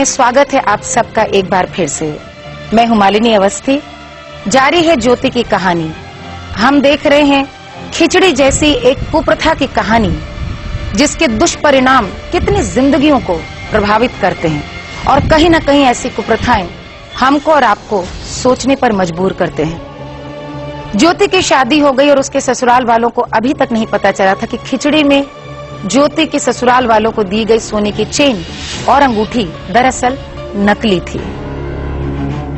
स्वागत है आप सबका एक बार फिर से। मैं हूं मालिनी अवस्थी। जारी है ज्योति की कहानी। हम देख रहे हैं खिचड़ी जैसी एक कुप्रथा की कहानी, जिसके दुष्परिणाम कितनी जिंदगियों को प्रभावित करते हैं और कहीं न कहीं ऐसी कुप्रथाएं हमको और आपको सोचने पर मजबूर करते हैं। ज्योति की शादी हो गई और उसके ससुराल वालों को अभी तक नहीं पता चला था कि खिचड़ी में ज्योति के ससुराल वालों को दी गई सोने की चेन और अंगूठी दरअसल नकली थी।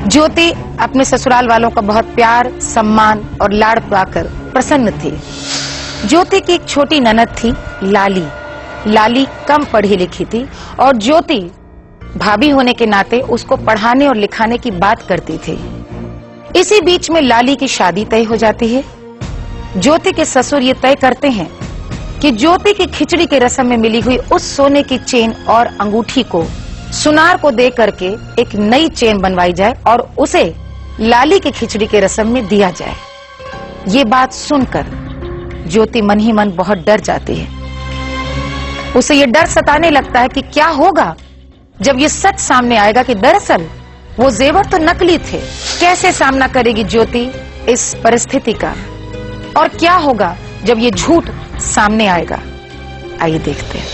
ज्योति अपने ससुराल वालों का बहुत प्यार, सम्मान और लाड़ पाकर प्रसन्न थी। ज्योति की एक छोटी ननद थी लाली। लाली कम पढ़ी लिखी थी और ज्योति भाभी होने के नाते उसको पढ़ाने और लिखाने की बात करती थी। इसी बीच में लाली की शादी तय हो जाती है। ज्योति के ससुर ये तय करते हैं कि ज्योति की खिचड़ी के रस्म में मिली हुई उस सोने की चेन और अंगूठी को सुनार को दे करके एक नई चेन बनवाई जाए और उसे लाली की खिचड़ी के रस्म में दिया जाए। ये बात सुनकर ज्योति मन ही मन बहुत डर जाती है। उसे ये डर सताने लगता है कि क्या होगा जब ये सच सामने आएगा कि दरअसल वो जेवर तो नकली थे। कैसे सामना करेगी ज्योति इस परिस्थिति का और क्या होगा जब ये झूठ सामने आएगा? आइए देखते हैं।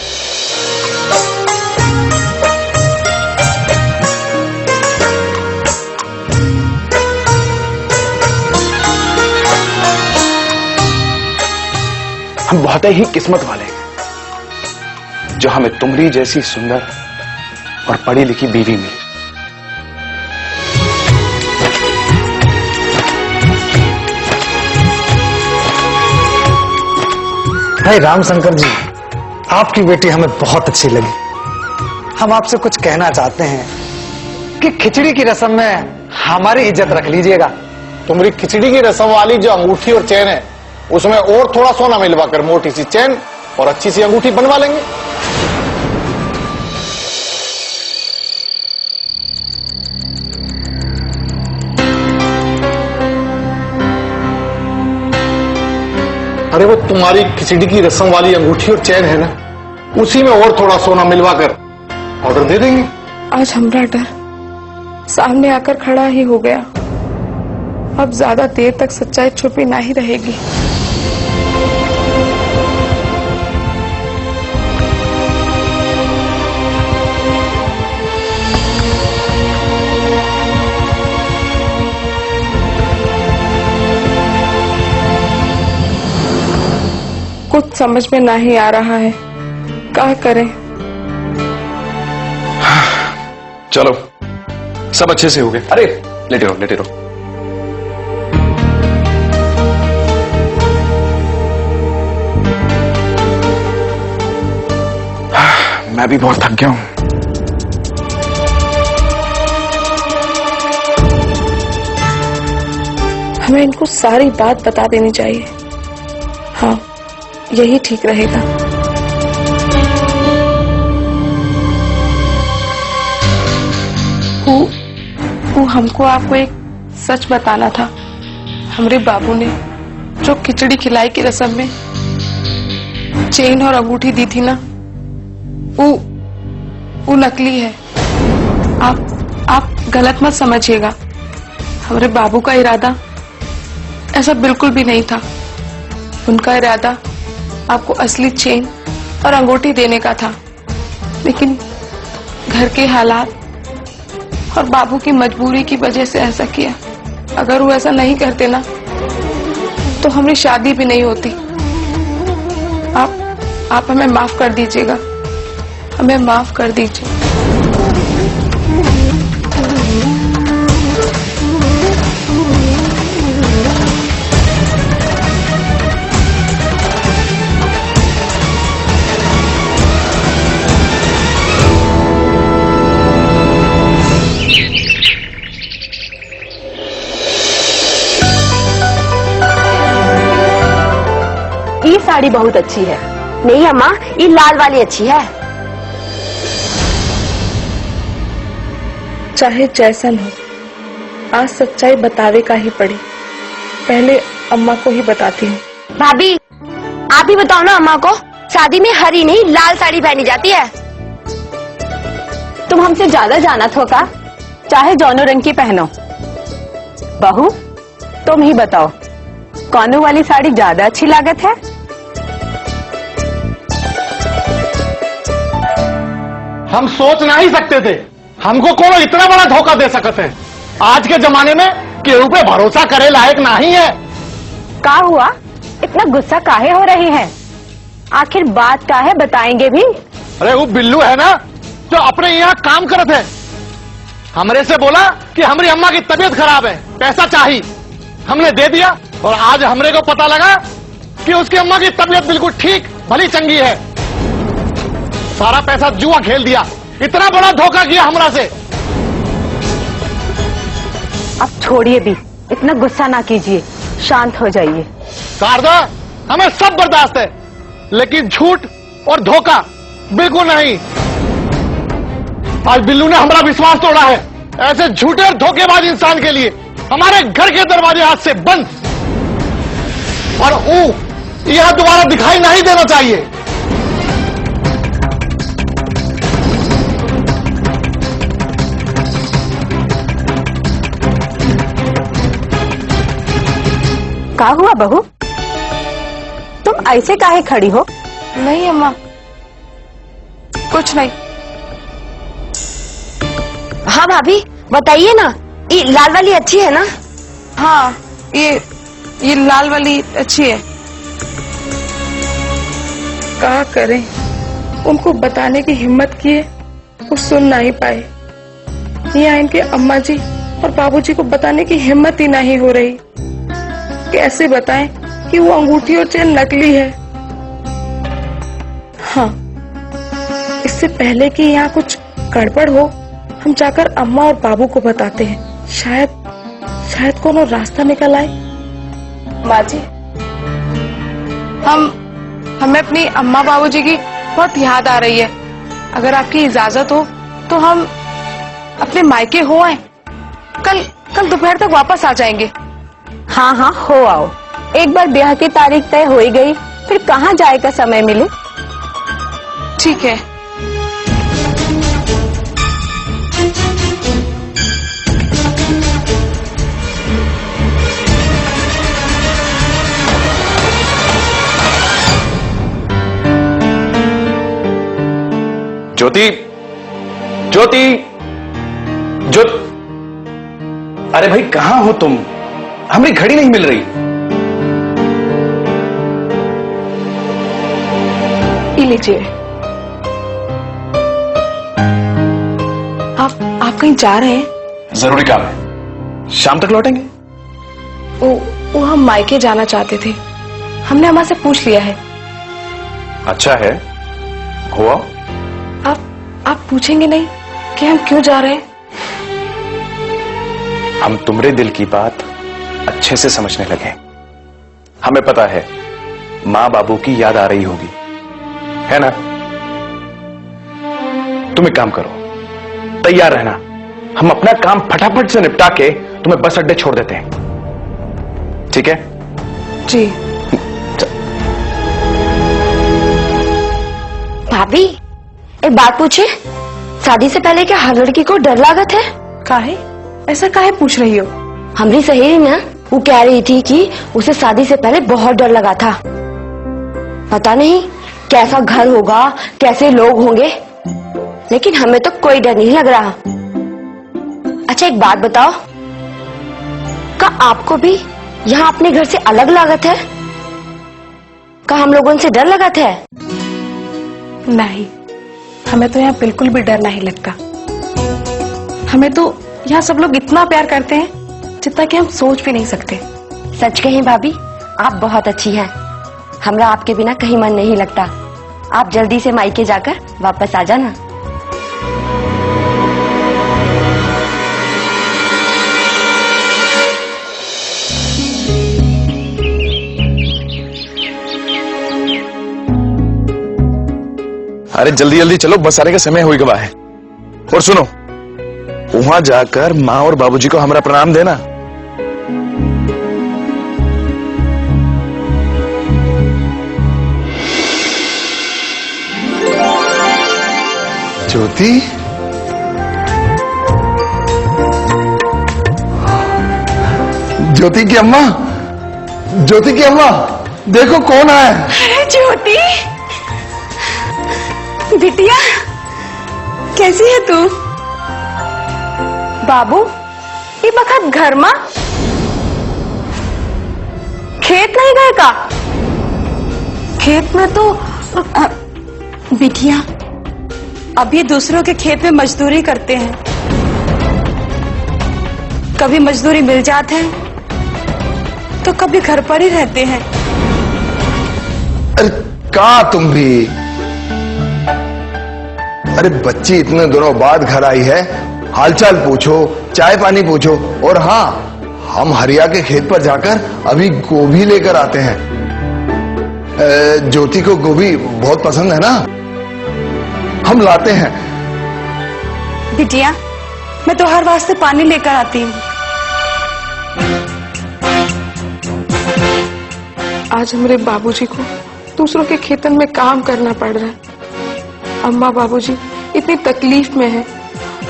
हम बहुत ही किस्मत वाले हैं जो हमें तुम्हारी जैसी सुंदर और पढ़ी लिखी बीवी मिली। भाई रामशंकर जी, आपकी बेटी हमें बहुत अच्छी लगी। हम आपसे कुछ कहना चाहते हैं कि खिचड़ी की रस्म में हमारी इज्जत रख लीजिएगा। तुम्हारी खिचड़ी की रस्म वाली जो अंगूठी और चेन है, उसमें और थोड़ा सोना मिलवाकर मोटी सी चेन और अच्छी सी अंगूठी बनवा लेंगे। अरे वो तुम्हारी खिचड़ी की रस्म वाली अंगूठी और चेन है ना, उसी में और थोड़ा सोना मिलवाकर ऑर्डर दे देंगे। आज हमारा डर सामने आकर खड़ा ही हो गया। अब ज्यादा देर तक सच्चाई छुपी ना ही रहेगी। कुछ समझ में ना ही आ रहा है, क्या करें। चलो सब अच्छे से हो गए। अरे लेटे रहो लेटे रहो। मैं भी बहुत थक गया हूं। हमें इनको सारी बात बता देनी चाहिए। हाँ, यही ठीक रहेगा। वो हमको आपको एक सच बताना था। हमारे बाबू ने जो खिचड़ी खिलाई की रस्म में चेन और अंगूठी दी थी ना, वो नकली है। आप गलत मत समझिएगा। हमारे बाबू का इरादा ऐसा बिल्कुल भी नहीं था। उनका इरादा आपको असली चेन और अंगूठी देने का था, लेकिन घर के हालात और बाबू की मजबूरी की वजह से ऐसा किया। अगर वो ऐसा नहीं करते ना, तो हमारी शादी भी नहीं होती। आप हमें माफ कर दीजिएगा। हमें माफ कर दीजिए। ये साड़ी बहुत अच्छी है। नहीं अम्मा, ये लाल वाली अच्छी है। चाहे जैसन हो, आज सच्चाई बतावे का ही पड़ी। पहले अम्मा को ही बताती हूँ। भाभी, आप ही बताओ ना अम्मा को, शादी में हरी नहीं लाल साड़ी पहनी जाती है। तुम हमसे ज्यादा जानत हो का? चाहे जौनो रंग की पहनो। बहू, तुम ही बताओ, कौनो वाली साड़ी ज्यादा अच्छी लागत है? हम सोच ना ही सकते थे हमको कौन इतना बड़ा धोखा दे सकते हैं। आज के जमाने में केहू पे भरोसा करे लायक नहीं है। का हुआ? इतना गुस्सा काहे हो रही है? आखिर बात का है, बताएंगे भी? अरे वो बिल्लू है ना जो अपने यहाँ काम करते हैं, हमरे से बोला कि हमारी अम्मा की तबीयत खराब है, पैसा चाहिए। हमने दे दिया और आज हमरे को पता लगा कि उसकी अम्मा की तबीयत बिल्कुल ठीक भली चंगी है। सारा पैसा जुआ खेल दिया। इतना बड़ा धोखा किया हमरा से। अब छोड़िए भी, इतना गुस्सा ना कीजिए, शांत हो जाइए। शारदा, हमें सब बर्दाश्त है, लेकिन झूठ और धोखा बिल्कुल नहीं। आज बिल्लू ने हमारा विश्वास तोड़ा है। ऐसे झूठे और धोखेबाज इंसान के लिए हमारे घर के दरवाजे आज से बंद और यह दोबारा दिखाई नहीं देना चाहिए। का हुआ बहू? तुम ऐसे काहे खड़ी हो? नहीं अम्मा, कुछ नहीं। हाँ भाभी, बताइए ना, ये लाल वाली अच्छी है ना? हाँ, ये लाल वाली अच्छी है। क्या करें, उनको बताने की हिम्मत किए, वो सुन नहीं पाए। यहाँ इनके अम्मा जी और बाबूजी को बताने की हिम्मत ही नहीं हो रही। कैसे बताएं कि वो अंगूठी और चेन नकली है? हाँ, इससे पहले कि यहाँ कुछ गड़बड़ हो, हम जाकर अम्मा और बाबू को बताते हैं। शायद कोनो रास्ता निकल आए। माँ जी, हमें अपनी अम्मा बाबूजी की बहुत याद आ रही है। अगर आपकी इजाजत हो तो हम अपने मायके हो आए। कल दोपहर तक वापस आ जाएंगे। हाँ हाँ, हो आओ। एक बार ब्याह की तारीख तय हो ही गई, फिर कहाँ जाए का समय मिले। ठीक है। ज्योति, ज्योति, अरे भाई कहां हो तुम? हमारी घड़ी नहीं मिल रही। ये लीजिए। आप कहीं जा रहे हैं? जरूरी काम है। शाम तक लौटेंगे। वो हम मायके जाना चाहते थे। हमने अम्मा से पूछ लिया है। अच्छा है, हुआ? आप पूछेंगे नहीं कि हम क्यों जा रहे हैं? हम तुम्हारे दिल की बात अच्छे से समझने लगे। हमें पता है माँ बाबू की याद आ रही होगी, है ना? तुम एक काम करो, तैयार रहना। हम अपना काम फटाफट से निपटा के तुम्हें बस अड्डे छोड़ देते हैं, ठीक है? जी। भाभी, एक बात पूछे, शादी से पहले क्या हर लड़की को डर लागत है? काहे? ऐसा काहे पूछ रही हो? हमारी सहेली ना, वो कह रही थी कि उसे शादी से पहले बहुत डर लगा था। पता नहीं कैसा घर होगा, कैसे लोग होंगे, लेकिन हमें तो कोई डर नहीं लग रहा। अच्छा एक बात बताओ, क्या आपको भी यहाँ अपने घर से अलग लागत है? क्या हम लोगों से डर लगत है? नहीं, हमें तो यहाँ बिल्कुल भी डर नहीं लगता। हमें तो यहाँ सब लोग इतना प्यार करते हैं जितना कि हम सोच भी नहीं सकते। सच कहीं भाभी, आप बहुत अच्छी हैं। हमरा आपके बिना कहीं मन नहीं लगता। आप जल्दी से मायके जाकर वापस आ जाना। अरे जल्दी जल्दी चलो, बस आने का समय हो गया है। और सुनो, वहां जाकर माँ और बाबूजी को हमारा प्रणाम देना। ज्योति, ज्योति की अम्मा, ज्योति की अम्मा, देखो कौन आया है। अरे ज्योति, बिटिया कैसी है तू? बाबू ये बखत घर में खेत नहीं गए का? खेत में तो बिटिया अब ये दूसरों के खेत में मजदूरी करते हैं, कभी मजदूरी मिल जाते हैं तो कभी घर पर ही रहते हैं। अरे कहा तुम भी, अरे बच्ची इतने दिनों बाद घर आई है, हालचाल पूछो, चाय पानी पूछो। और हाँ, हम हरिया के खेत पर जाकर अभी गोभी लेकर आते हैं। ज्योति को गोभी बहुत पसंद है ना, हम लाते हैं। बिटिया मैं तुम्हारे वास्ते पानी लेकर आती हूँ। आज हमारे बाबूजी को दूसरों के खेतन में काम करना पड़ रहा है। अम्मा बाबूजी इतनी तकलीफ में है।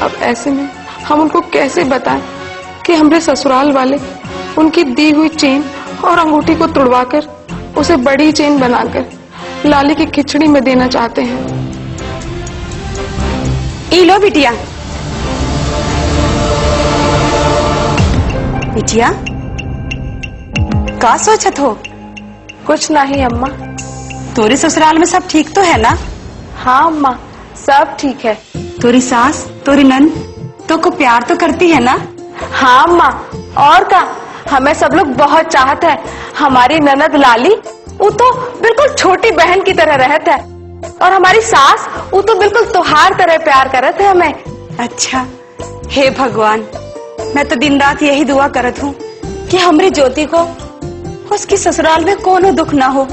अब ऐसे में हम उनको कैसे बताएं कि हमारे ससुराल वाले उनकी दी हुई चेन और अंगूठी को तुड़वाकर उसे बड़ी चेन बनाकर लाली की खिचड़ी में देना चाहते हैं। ई लो बिटिया। बिटिया का सोचत हो? कुछ नहीं अम्मा। तोरी ससुराल में सब ठीक तो है ना? हाँ अम्मा, सब ठीक है। तोरी सास तोरी नंद तो को प्यार तो करती है ना? हाँ अम्मा, और का हमें सब लोग बहुत चाहते हैं। हमारी ननद लाली वो तो बिल्कुल छोटी बहन की तरह रहता है, और हमारी सास वो तो बिल्कुल त्योहार तरह प्यार करते है हमें। अच्छा, हे भगवान, मैं तो दिन रात यही दुआ करत हूँ कि हमारी ज्योति को उसकी ससुराल में कोनो दुख ना हो।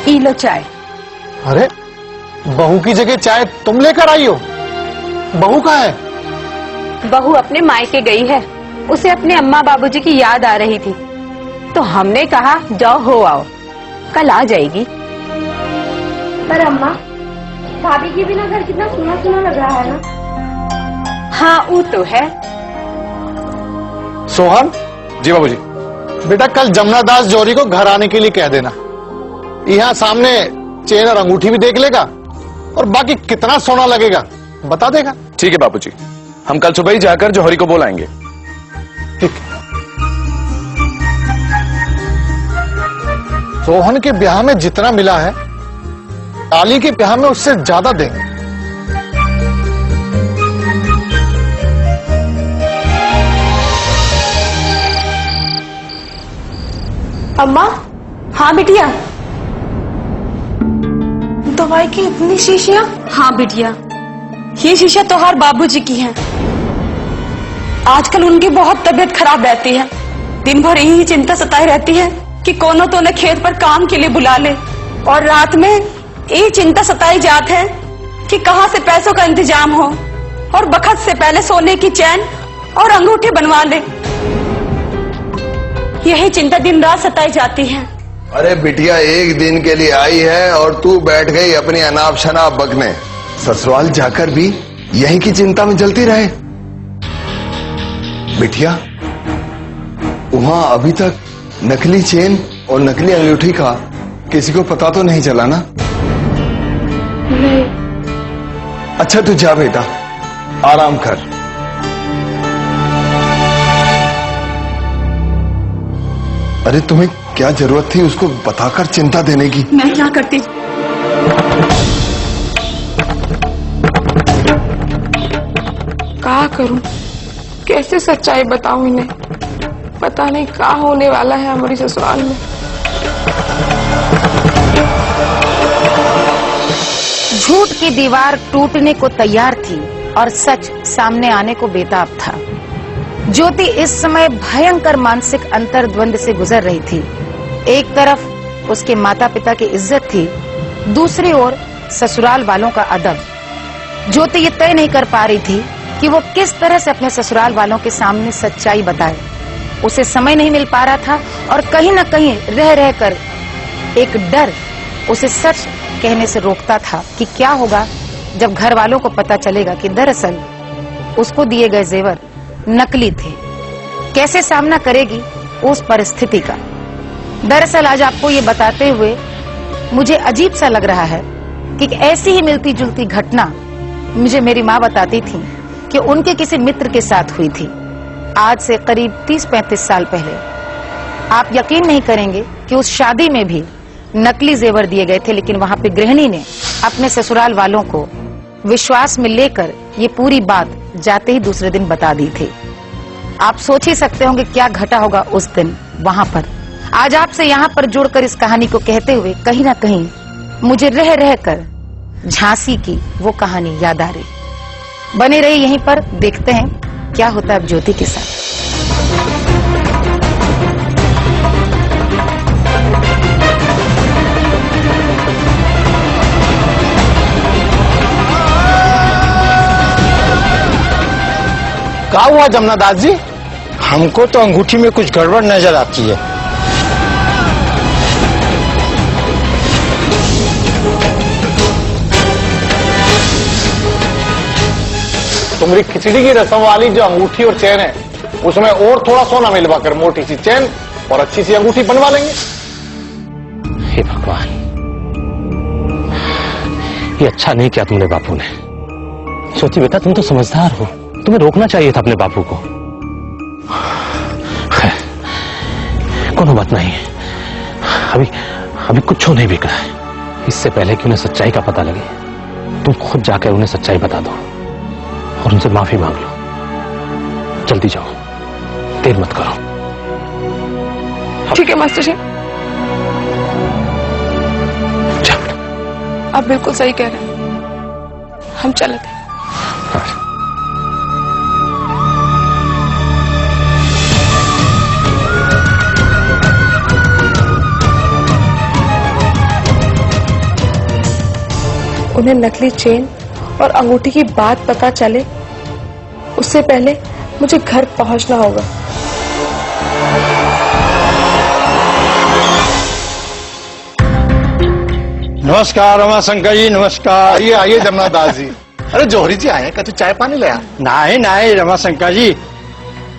ई लो चाय। अरे बहू की जगह चाय तुम लेकर आई हो? बहू कहाँ है? बहू अपने मायके गई है, उसे अपने अम्मा बाबूजी की याद आ रही थी, तो हमने कहा जाओ हो आओ, कल आ जाएगी। पर अम्मा, भाभी की भी ना घर कितना सुना सुना लग रहा है ना? हाँ वो तो है। सोहन, जी बाबूजी। बेटा कल जमुना दास जौहरी को घर आने के लिए कह देना। यहाँ सामने चेन और अंगूठी भी देख लेगा, और बाकी कितना सोना लगेगा बता देगा। ठीक है बाबूजी, हम कल सुबह ही जाकर जौहरी को बुलाएंगे। ठीक। सोहन के ब्याह में जितना मिला है, लाली के ब्याह में उससे ज्यादा देंगे। अम्मा। हाँ बिटिया। दवाई की इतनी शीशियां? हाँ बिटिया, ये शीशियां तोहार बाबूजी की हैं। आजकल उनकी बहुत तबीयत खराब रहती है, दिन भर यही चिंता सताई रहती है कि कोनो तो उन्हें खेत पर काम के लिए बुला ले, और रात में यही चिंता सताई जात है कि कहाँ से पैसों का इंतजाम हो, और बखत से पहले सोने की चैन और अंगूठी बनवा ले। यही चिंता दिन रात सताई जाती है। अरे बिटिया एक दिन के लिए आई है और तू बैठ गई अपनी अनाप शनाप बकने। ससुराल जाकर भी यही की चिंता में जलती रहे। बिटिया वहां अभी तक नकली चेन और नकली अंगूठी का किसी को पता तो नहीं चला ना? नहीं। अच्छा तू जा बेटा, आराम कर। अरे तुम्हें क्या जरूरत थी उसको बताकर चिंता देने की? मैं क्या करती? क्या करूं, कैसे सच्चाई बताऊं इन्हें? पता नहीं क्या होने वाला है हमारी ससुराल में। झूठ की दीवार टूटने को तैयार थी और सच सामने आने को बेताब था। ज्योति इस समय भयंकर मानसिक अंतर्द्वंद से गुजर रही थी। एक तरफ उसके माता पिता की इज्जत थी, दूसरी ओर ससुराल वालों का अदब। ज्योति ये तय नहीं कर पा रही थी कि वो किस तरह से अपने ससुराल वालों के सामने सच्चाई बताए। उसे समय नहीं मिल पा रहा था, और कहीं न कहीं रह रहकर एक डर उसे सच कहने से रोकता था कि क्या होगा जब घर वालों को पता चलेगा कि दरअसल उसको दिए गए जेवर नकली थे। कैसे सामना करेगी उस परिस्थिति का। दरअसल आज आपको ये बताते हुए मुझे अजीब सा लग रहा है कि ऐसी ही मिलती जुलती घटना मुझे मेरी माँ बताती थी कि उनके किसी मित्र के साथ हुई थी आज से करीब 30-35 साल पहले। आप यकीन नहीं करेंगे कि उस शादी में भी नकली जेवर दिए गए थे, लेकिन वहां पे गृहिणी ने अपने ससुराल वालों को विश्वास में लेकर ये पूरी बात जाते ही दूसरे दिन बता दी थी। आप सोच ही सकते होंगे क्या घटा होगा उस दिन वहां पर। आज आपसे यहाँ पर जुड़कर इस कहानी को कहते हुए कहीं ना कहीं मुझे रह रह कर झांसी की वो कहानी याद आ रही। बने रही यहीं पर, देखते हैं क्या होता है अब ज्योति के साथ। क्या हुआ जमुनादास जी? हमको तो अंगूठी में कुछ गड़बड़ नजर आती है। तुम्हारी खिचड़ी की रस्म वाली जो अंगूठी और चैन है उसमें और थोड़ा सोना मिलवा कर मोटी सी चैन और अच्छी सी अंगूठी बनवा लेंगे। हे भगवान, ये अच्छा नहीं किया तुमने बापू ने। सोची बेटा, तुम तो समझदार हो, तुम्हें रोकना चाहिए था अपने बापू को। कोनो बात नहीं, अभी कुछ नहीं बिगड़ा है। इससे पहले कि उन्हें सच्चाई का पता लगे, तुम खुद जाकर उन्हें सच्चाई बता दो और उनसे माफी मांग लो। जल्दी जाओ, देर मत करो। ठीक है मास्टर जी, आप बिल्कुल सही कह रहे हैं, हम चलते हैं। उन्हें नकली चेन और अंगूठी की बात पता चले उससे पहले मुझे घर पहुंचना होगा। नमस्कार रमाशंकर जी, नमस्कार। आइए आइए जमुनादास जी। अरे जौहरी जी आए, कहते चाय पानी ले आ। नहीं रमाशंकर जी,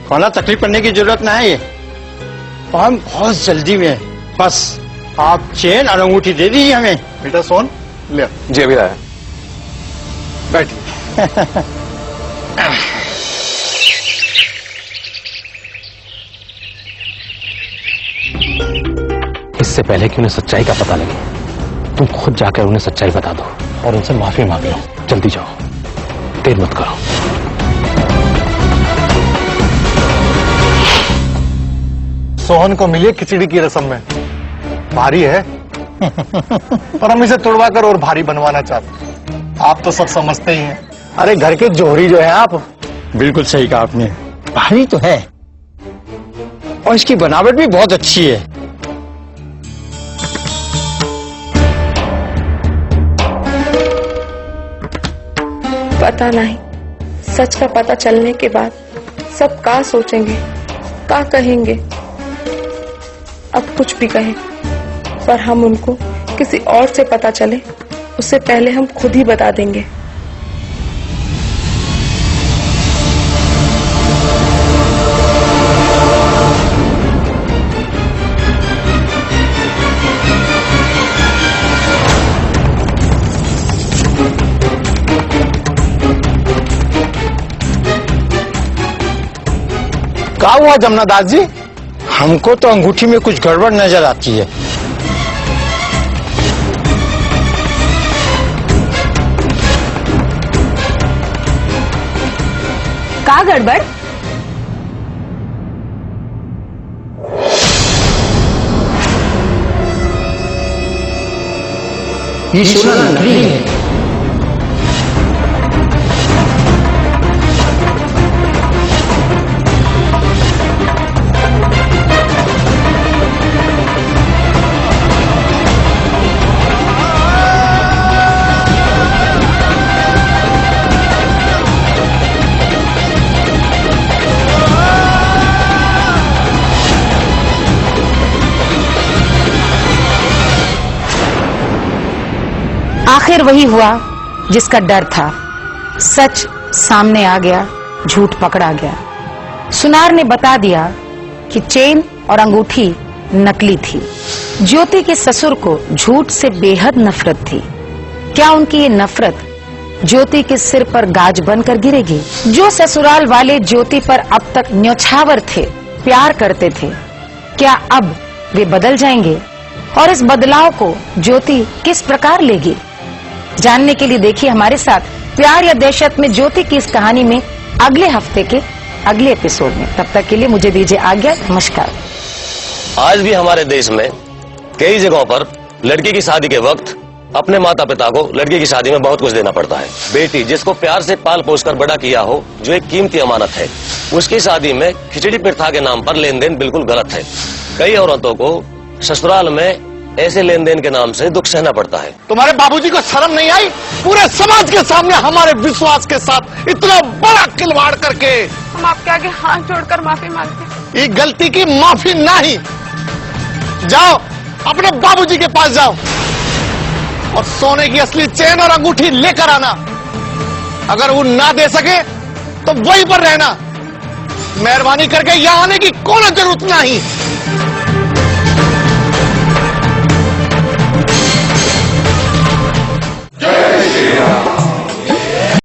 कोना तकलीफ करने की जरूरत नहीं है, हम बहुत जल्दी में हैं। बस आप चेन और अंगूठी दे दीजिए हमें। बेटा सोन ले। जी अभी आया। बैठिए। इससे पहले कि उन्हें सच्चाई का पता लगे, तुम खुद जाकर उन्हें सच्चाई बता दो और उनसे माफी मांग लो। जल्दी जाओ, देर मत करो। सोहन को मिली खिचड़ी की रस्म में, भारी है पर हम इसे तोड़वाकर और भारी बनवाना चाहते हैं। आप तो सब समझते ही हैं। अरे घर के जौहरी जो है आप। बिल्कुल सही कहा आपने, भारी तो है और इसकी बनावट भी बहुत अच्छी है। पता नहीं, सच का पता चलने के बाद सब क्या सोचेंगे, क्या कहेंगे। अब कुछ भी कहें, पर हम उनको किसी और से पता चले उससे पहले हम खुद ही बता देंगे। क्या हुआ जमुनादास जी? हमको तो अंगूठी में कुछ गड़बड़ नजर आती है। का गड़बड़? ये सोना नकली है। आखिर वही हुआ जिसका डर था। सच सामने आ गया, झूठ पकड़ा गया। सुनार ने बता दिया कि चेन और अंगूठी नकली थी। ज्योति के ससुर को झूठ से बेहद नफरत थी। क्या उनकी ये नफरत ज्योति के सिर पर गाज बनकर गिरेगी? जो ससुराल वाले ज्योति पर अब तक न्यौछावर थे, प्यार करते थे, क्या अब वे बदल जाएंगे? और इस बदलाव को ज्योति किस प्रकार लेगी? जानने के लिए देखिए हमारे साथ प्यार या दहशत में ज्योति की इस कहानी में अगले हफ्ते के अगले एपिसोड में। तब तक के लिए मुझे दीजिए आज्ञा। नमस्कार। आज भी हमारे देश में कई जगहों पर लड़की की शादी के वक्त अपने माता पिता को लड़की की शादी में बहुत कुछ देना पड़ता है। बेटी जिसको प्यार से पाल पोस कर बड़ा किया हो, जो एक कीमती अमानत है, उसकी शादी में खिचड़ी प्रथा के नाम पर लेन देन बिल्कुल गलत है। कई औरतों को ससुराल में ऐसे लेन देन के नाम से दुख सहना पड़ता है। तुम्हारे बाबूजी को शर्म नहीं आई? पूरे समाज के सामने हमारे विश्वास के साथ इतना बड़ा खिलवाड़ करके। हम आपके आगे हाथ जोड़कर माफी मांगते हैं। ये गलती की माफी नहीं। जाओ अपने बाबूजी के पास जाओ और सोने की असली चेन और अंगूठी लेकर आना। अगर वो ना दे सके तो वहीं पर रहना। मेहरबानी करके यहां आने की कोई जरूरत नहीं। जय श्री राम।